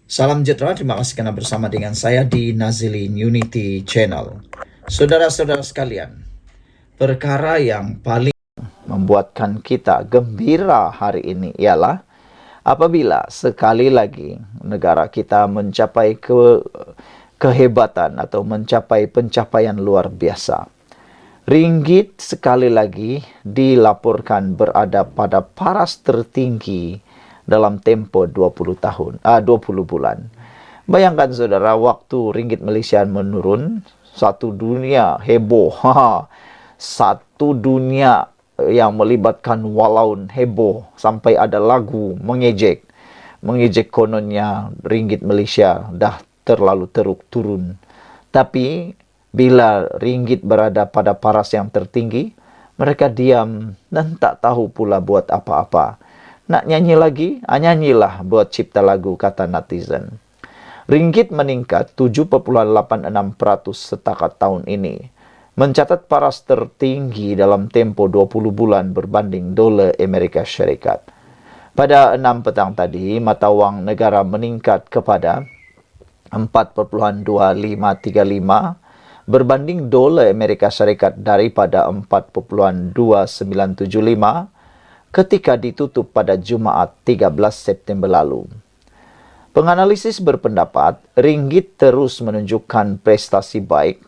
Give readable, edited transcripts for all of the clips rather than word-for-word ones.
Salam sejahtera, terima kasih karena bersama dengan saya di Nazilin Unity Channel. Saudara-saudara sekalian, perkara yang paling membuatkan kita gembira hari ini ialah apabila sekali lagi negara kita mencapai kehebatan atau mencapai pencapaian luar biasa. Ringgit sekali lagi dilaporkan berada pada paras tertinggi dalam tempo 20 bulan. Bayangkan saudara, waktu ringgit Malaysia menurun, satu dunia heboh. Satu dunia yang melibatkan walaun heboh sampai ada lagu mengejek. Mengejek kononnya ringgit Malaysia dah terlalu teruk turun. Tapi bila ringgit berada pada paras yang tertinggi, mereka diam dan tak tahu pula buat apa-apa. Nak nyanyi lagi? Nyanyilah buat cipta lagu, kata netizen. Ringgit meningkat 7,86% setakat tahun ini, mencatat paras tertinggi dalam tempo 20 bulan berbanding dolar Amerika Syarikat. Pada 6 petang tadi, mata wang negara meningkat kepada 4,2535 berbanding dolar Amerika Syarikat daripada 4,2975 ketika ditutup pada Jumaat 13 September lalu. Penganalisis berpendapat ringgit terus menunjukkan prestasi baik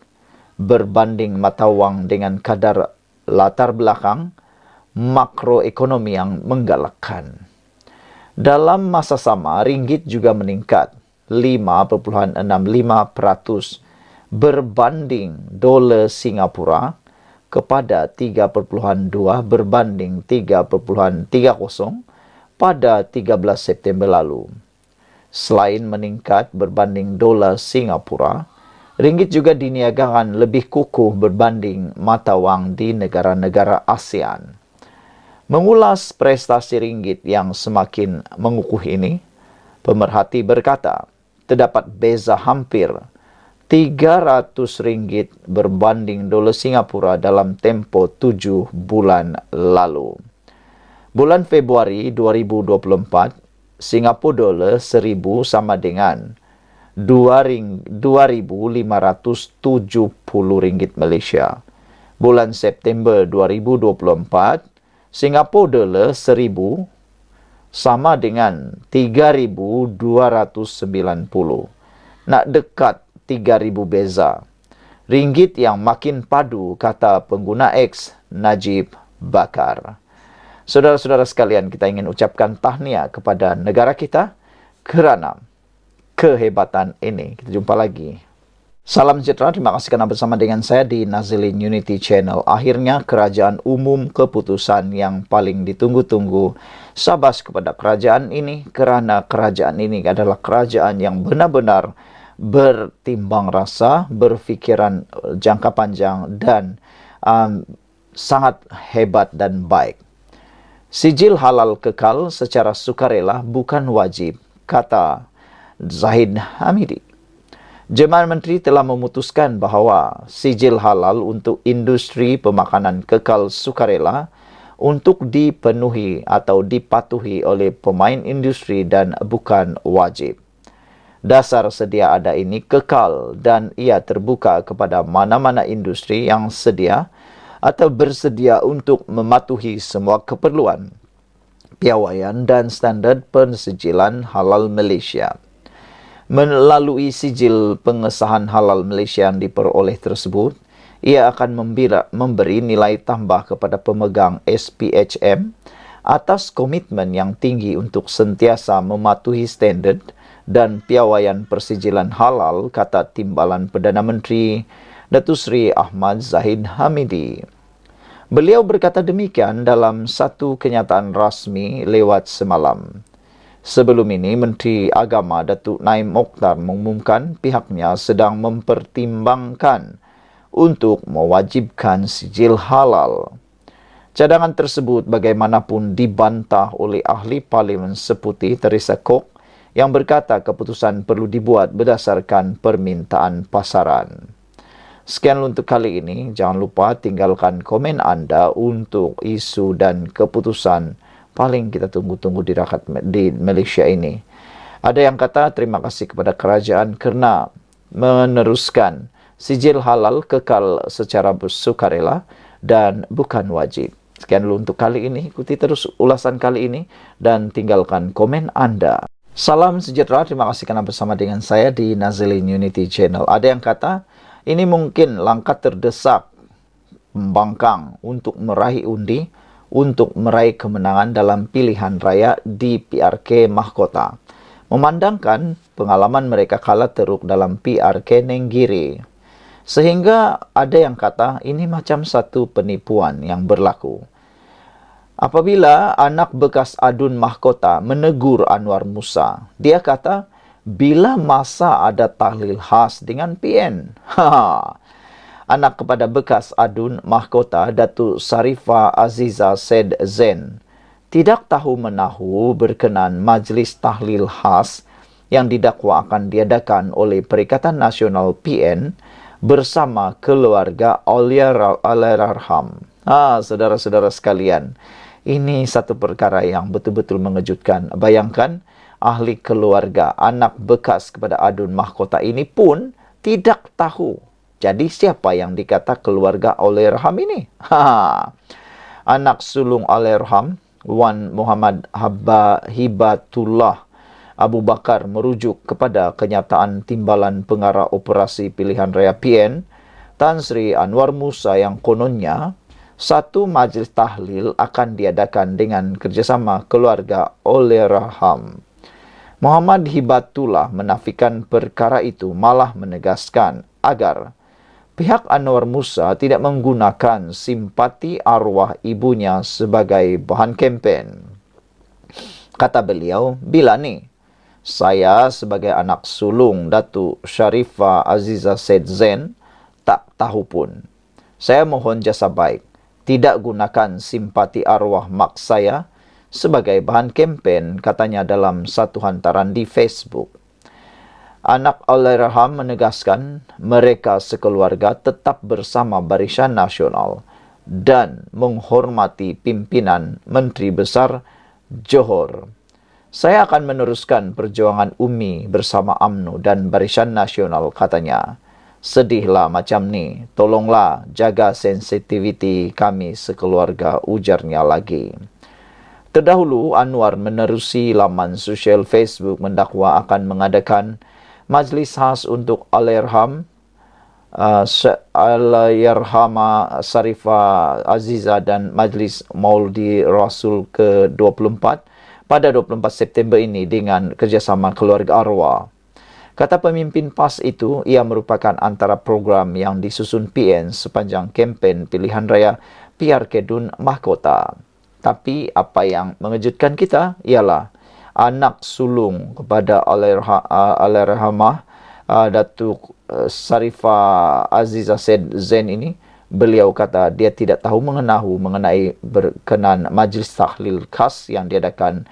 berbanding mata wang dengan kadar latar belakang makroekonomi yang menggalakkan. Dalam masa sama, ringgit juga meningkat 5,65% berbanding dolar Singapura kepada 3,2 berbanding 3,30 pada 13 September lalu. Selain meningkat berbanding dolar Singapura, ringgit juga diniagakan lebih kukuh berbanding mata wang di negara-negara ASEAN. Mengulas prestasi ringgit yang semakin mengukuh ini, pemerhati berkata, terdapat beza hampir 300 ringgit berbanding dolar Singapura dalam tempo 7 bulan lalu. Bulan Februari 2024, Singapura dolar 1000 sama dengan 2.570 ringgit Malaysia. Bulan September 2024, Singapura dolar 1000 sama dengan 3.290. Nak dekat 3,000 beza. Ringgit yang makin padu, kata pengguna X Najib Bakar. Saudara-saudara sekalian, kita ingin ucapkan tahniah kepada negara kita kerana kehebatan ini. Kita jumpa lagi. Salam sejahtera, terima kasih kerana bersama dengan saya di Nazilin Unity Channel. Akhirnya kerajaan umum keputusan yang paling ditunggu-tunggu. Syabas kepada kerajaan ini kerana kerajaan ini adalah kerajaan yang benar-benar bertimbang rasa, berfikiran jangka panjang dan sangat hebat dan baik. Sijil halal kekal secara sukarela bukan wajib, kata Zahid Hamidi. Jemaah Menteri telah memutuskan bahawa sijil halal untuk industri pemakanan kekal sukarela untuk dipenuhi atau dipatuhi oleh pemain industri dan bukan wajib. Dasar sedia ada ini kekal dan ia terbuka kepada mana-mana industri yang sedia atau bersedia untuk mematuhi semua keperluan, piawaian dan standard pensijilan halal Malaysia. Melalui sijil pengesahan halal Malaysia yang diperoleh tersebut, ia akan memberi nilai tambah kepada pemegang SPHM atas komitmen yang tinggi untuk sentiasa mematuhi standard dan piawaian persijilan halal, kata Timbalan Perdana Menteri Datuk Seri Ahmad Zahid Hamidi. Beliau berkata demikian dalam satu kenyataan rasmi lewat semalam. Sebelum ini, Menteri Agama Datuk Naim Mokhtar mengumumkan pihaknya sedang mempertimbangkan untuk mewajibkan sijil halal. Cadangan tersebut bagaimanapun dibantah oleh ahli Parlimen Seputi Teresa Kok yang berkata keputusan perlu dibuat berdasarkan permintaan pasaran. Sekian untuk kali ini. Jangan lupa tinggalkan komen anda untuk isu dan keputusan paling kita tunggu-tunggu di Malaysia ini. Ada yang kata terima kasih kepada kerajaan kerana meneruskan sijil halal kekal secara sukarela dan bukan wajib. Sekian dulu untuk kali ini. Ikuti terus ulasan kali ini dan tinggalkan komen Anda. Salam sejahtera, terima kasih kerana bersama dengan saya di Nazilin Unity Channel. Ada yang kata, ini mungkin langkah terdesak pembangkang untuk meraih undi, untuk meraih kemenangan dalam pilihan raya di PRK Mahkota. Memandangkan pengalaman mereka kalah teruk dalam PRK Nenggiri. Sehingga ada yang kata ini macam satu penipuan yang berlaku. Apabila anak bekas adun mahkota menegur Anwar Musa, dia kata, bila masa ada tahlil khas dengan PN. Anak kepada bekas adun mahkota, Datuk Sarifah Aziza Said Zain, tidak tahu menahu berkenan majlis tahlil khas yang didakwa akan diadakan oleh Perikatan Nasional PN bersama keluarga Allahyarham. Saudara-saudara sekalian, ini satu perkara yang betul-betul mengejutkan. Bayangkan, ahli keluarga anak bekas kepada adun mahkota ini pun tidak tahu. Jadi siapa yang dikata keluarga Allahyarham ini? Anak sulung Allahyarham, Wan Muhammad Hibatullah Abu Bakar, merujuk kepada kenyataan Timbalan Pengarah Operasi Pilihan Raya PN, Tan Sri Anwar Musa, yang kononnya satu majlis tahlil akan diadakan dengan kerjasama keluarga Allahyarham. Muhammad Hibatullah menafikan perkara itu, malah menegaskan agar pihak Anwar Musa tidak menggunakan simpati arwah ibunya sebagai bahan kempen. Kata beliau, bila ni saya sebagai anak sulung Datuk Sarifah Aziza Said Zain tak tahu pun. Saya mohon jasa baik, tidak gunakan simpati arwah mak saya sebagai bahan kempen, katanya dalam satu hantaran di Facebook. Anak Allahyarham menegaskan mereka sekeluarga tetap bersama Barisan Nasional dan menghormati pimpinan Menteri Besar Johor. Saya akan meneruskan perjuangan Umi bersama UMNO dan Barisan Nasional, katanya. Sedihlah macam ni, tolonglah jaga sensitiviti kami sekeluarga, ujarnya lagi. Terdahulu, Anwar menerusi laman sosial Facebook mendakwa akan mengadakan majlis khas untuk Allahyarham, Allahyarhama Sarifah Aziza dan Majlis Maulidi Rasul ke-24 pada 24 September ini dengan kerjasama keluarga arwah. Kata pemimpin PAS itu, ia merupakan antara program yang disusun PN sepanjang kempen pilihan raya PRK Dun Mahkota. Tapi apa yang mengejutkan kita ialah anak sulung kepada Allahyarhamah, Datuk Sarifah Aziza Said Zain ini, beliau kata dia tidak tahu mengenai berkenan majlis tahlil khas yang diadakan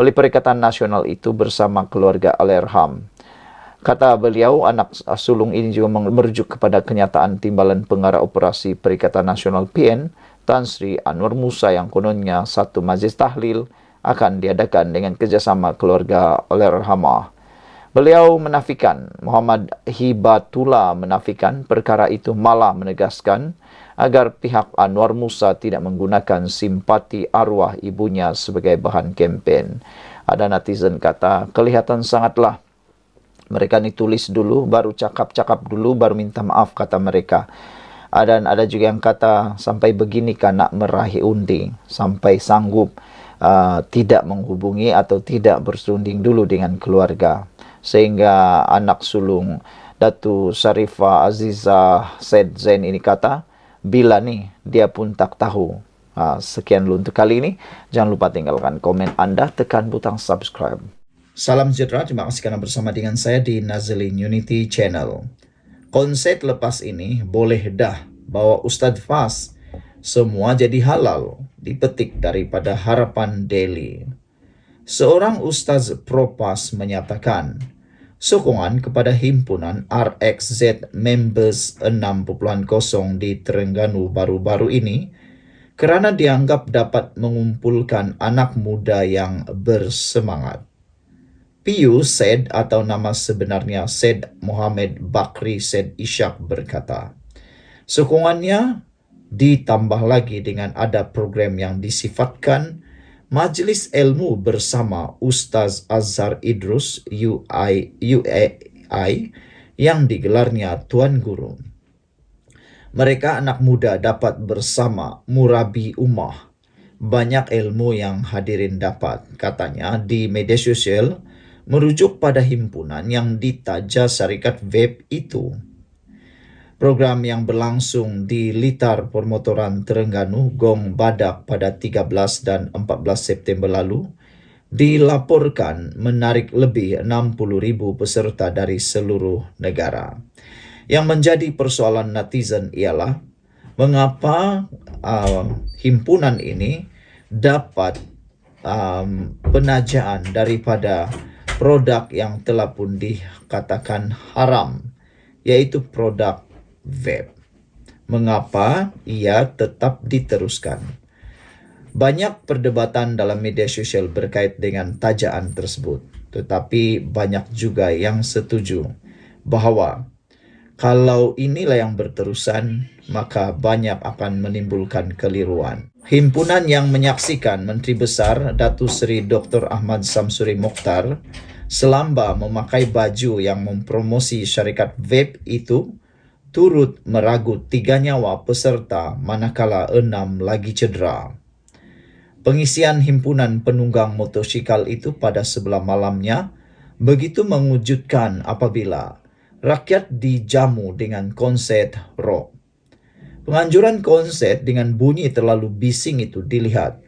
oleh Perikatan Nasional itu bersama keluarga Allahyarham. Kata beliau, anak sulung ini juga merujuk kepada kenyataan Timbalan Pengarah Operasi Perikatan Nasional PN, Tan Sri Anwar Musa, yang kononnya satu majlis tahlil akan diadakan dengan kerjasama keluarga Allahyarhamah. Beliau menafikan, Muhammad Hibatullah menafikan perkara itu, malah menegaskan agar pihak Anwar Musa tidak menggunakan simpati arwah ibunya sebagai bahan kempen. Ada netizen kata, kelihatan sangatlah mereka ni tulis dulu, baru cakap-cakap dulu, baru minta maaf, kata mereka. Dan ada juga yang kata, sampai beginikah nak meraih undi, sampai sanggup tidak menghubungi atau tidak bersunding dulu dengan keluarga. Sehingga anak sulung Datuk Sarifah Aziza Said Zain ini kata, bila ni dia pun tak tahu. Sekian dulu untuk kali ini. Jangan lupa tinggalkan komen Anda, tekan butang subscribe. Salam sejahtera, terima kasih kerana bersama dengan saya di Nazilin Unity Channel. Konsep lepas ini boleh dah bawa Ustaz Fas, semua jadi halal, dipetik daripada Harapan Daily. Seorang Ustaz Propas menyatakan, sokongan kepada himpunan RXZ Members 6.0 di Terengganu baru-baru ini kerana dianggap dapat mengumpulkan anak muda yang bersemangat. Pius Said atau nama sebenarnya Said Muhammad Bakri Said Ishak berkata, sokongannya ditambah lagi dengan ada program yang disifatkan Majelis Ilmu bersama Ustaz Azhar Idrus UAI yang digelarnya Tuan Guru. Mereka anak muda dapat bersama murabi ummah. Banyak ilmu yang hadirin dapat, katanya di media sosial, merujuk pada himpunan yang ditaja syarikat web itu. Program yang berlangsung di Litar Permotoran Terengganu, Gong Badak pada 13 dan 14 September lalu, dilaporkan menarik lebih 60,000 peserta dari seluruh negara. Yang menjadi persoalan netizen ialah mengapa himpunan ini dapat penajaan daripada produk yang telah pun dikatakan haram, yaitu produk web. Mengapa ia tetap diteruskan? Banyak perdebatan dalam media sosial berkait dengan tajaan tersebut, tetapi banyak juga yang setuju bahawa kalau inilah yang berterusan, maka banyak akan menimbulkan keliruan. Himpunan yang menyaksikan Menteri Besar Datuk Seri Dr. Ahmad Samsuri Mokhtar selamba memakai baju yang mempromosi syarikat web itu turut meragut 3 nyawa peserta manakala 6 lagi cedera. Pengisian himpunan penunggang motosikal itu pada sebelah malamnya begitu mengejutkan apabila rakyat dijamu dengan konsert rock. Penganjuran konsert dengan bunyi terlalu bising itu dilihat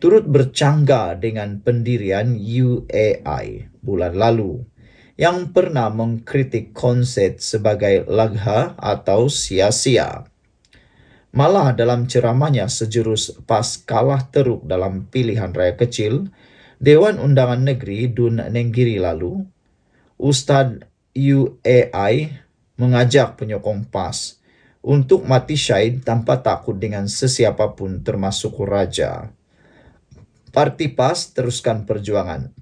turut bercangga dengan pendirian UAI bulan lalu yang pernah mengkritik konsert sebagai lagha atau sia-sia. Malah dalam ceramahnya sejurus pas kalah teruk dalam pilihan raya kecil Dewan Undangan Negeri Dun Nenggiri lalu, Ustaz UAI mengajak penyokong PAS untuk mati syahid tanpa takut dengan sesiapapun termasuk raja. Parti PAS teruskan perjuangan.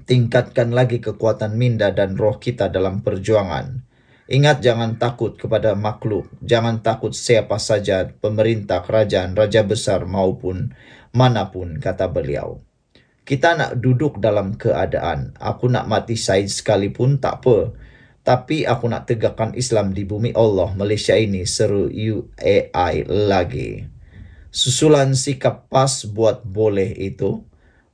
Tingkatkan lagi kekuatan minda dan roh kita dalam perjuangan. Ingat, jangan takut kepada makhluk. Jangan takut siapa saja, pemerintah, kerajaan, raja besar maupun manapun, kata beliau. Kita nak duduk dalam keadaan, aku nak mati syahid sekalipun tak apa. Tapi aku nak tegakkan Islam di bumi Allah Malaysia ini, seru UAI lagi. Susulan sikap PAS buat boleh itu,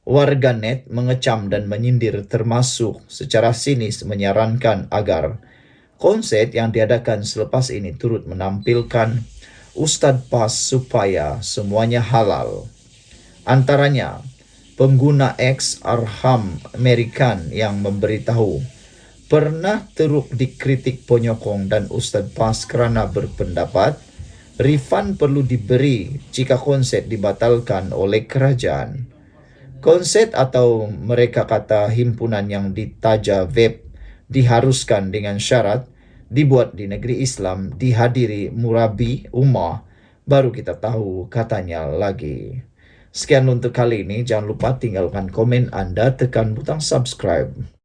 warganet mengecam dan menyindir termasuk secara sinis menyarankan agar konsert yang diadakan selepas ini turut menampilkan Ustaz PAS supaya semuanya halal. Antaranya, pengguna X Arham American yang memberitahu pernah teruk dikritik penyokong dan Ustaz PAS kerana berpendapat refund perlu diberi jika konsert dibatalkan oleh kerajaan. Konsert atau mereka kata himpunan yang ditaja web diharuskan dengan syarat dibuat di negeri Islam, dihadiri murabi ummah, baru kita tahu, katanya lagi. Sekian untuk kali ini, jangan lupa tinggalkan komen Anda, tekan butang subscribe.